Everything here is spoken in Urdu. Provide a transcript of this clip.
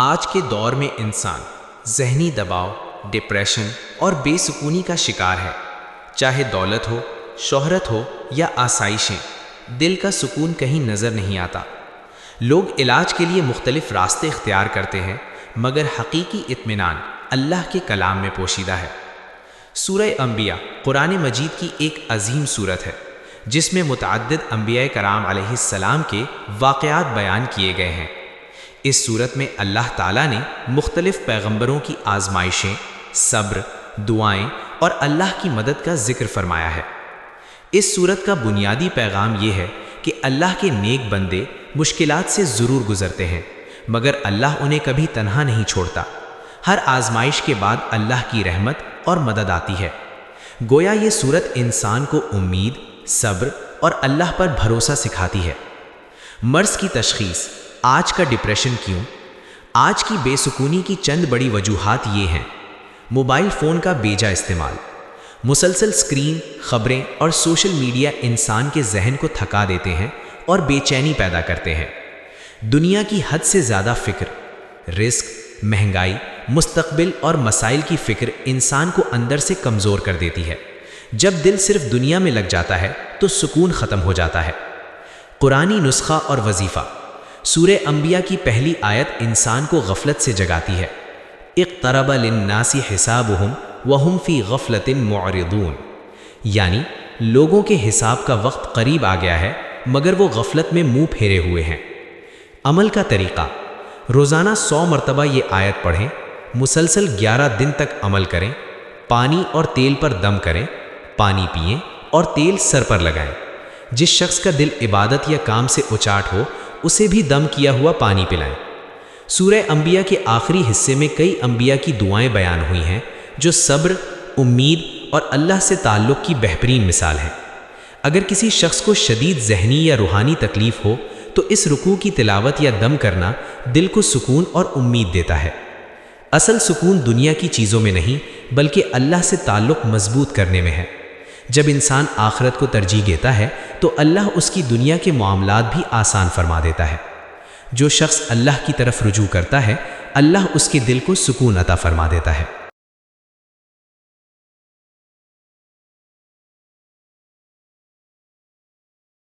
آج کے دور میں انسان ذہنی دباؤ، ڈپریشن اور بے سکونی کا شکار ہے۔ چاہے دولت ہو، شہرت ہو یا آسائشیں، دل کا سکون کہیں نظر نہیں آتا۔ لوگ علاج کے لیے مختلف راستے اختیار کرتے ہیں، مگر حقیقی اطمینان اللہ کے کلام میں پوشیدہ ہے۔ سورہ انبیاء قرآن مجید کی ایک عظیم سورت ہے، جس میں متعدد انبیاء کرام علیہ السلام کے واقعات بیان کیے گئے ہیں۔ اس سورت میں اللہ تعالیٰ نے مختلف پیغمبروں کی آزمائشیں، صبر، دعائیں اور اللہ کی مدد کا ذکر فرمایا ہے۔ اس سورت کا بنیادی پیغام یہ ہے کہ اللہ کے نیک بندے مشکلات سے ضرور گزرتے ہیں، مگر اللہ انہیں کبھی تنہا نہیں چھوڑتا۔ ہر آزمائش کے بعد اللہ کی رحمت اور مدد آتی ہے۔ گویا یہ سورت انسان کو امید، صبر اور اللہ پر بھروسہ سکھاتی ہے۔ مرض کی تشخیص۔ آج کا ڈپریشن کیوں؟ آج کی بے سکونی کی چند بڑی وجوہات یہ ہیں: موبائل فون کا بیجا استعمال، مسلسل سکرین، خبریں اور سوشل میڈیا انسان کے ذہن کو تھکا دیتے ہیں اور بے چینی پیدا کرتے ہیں۔ دنیا کی حد سے زیادہ فکر، رزق، مہنگائی، مستقبل اور مسائل کی فکر انسان کو اندر سے کمزور کر دیتی ہے۔ جب دل صرف دنیا میں لگ جاتا ہے تو سکون ختم ہو جاتا ہے۔ قرآنی نسخہ اور وظیفہ۔ سورہ انبیاء کی پہلی آیت انسان کو غفلت سے جگاتی ہے۔ اقترب للناس حسابهم وهم فی غفلۃ معرضون، یعنی لوگوں کے حساب کا وقت قریب آ گیا ہے، مگر وہ غفلت میں منہ پھیرے ہوئے ہیں۔ عمل کا طریقہ۔ روزانہ 100 مرتبہ یہ آیت پڑھیں، مسلسل 11 دن تک عمل کریں۔ پانی اور تیل پر دم کریں، پانی پئیں اور تیل سر پر لگائیں۔ جس شخص کا دل عبادت یا کام سے اچاٹ ہو، اسے بھی دم کیا ہوا پانی پلائیں۔ سورہ انبیاء کے آخری حصے میں کئی انبیاء کی دعائیں بیان ہوئی ہیں، جو صبر، امید اور اللہ سے تعلق کی بہترین مثال ہیں۔ اگر کسی شخص کو شدید ذہنی یا روحانی تکلیف ہو تو اس رکوع کی تلاوت یا دم کرنا دل کو سکون اور امید دیتا ہے۔ اصل سکون دنیا کی چیزوں میں نہیں، بلکہ اللہ سے تعلق مضبوط کرنے میں ہے۔ جب انسان آخرت کو ترجیح دیتا ہے تو اللہ اس کی دنیا کے معاملات بھی آسان فرما دیتا ہے۔ جو شخص اللہ کی طرف رجوع کرتا ہے، اللہ اس کے دل کو سکون عطا فرما دیتا ہے۔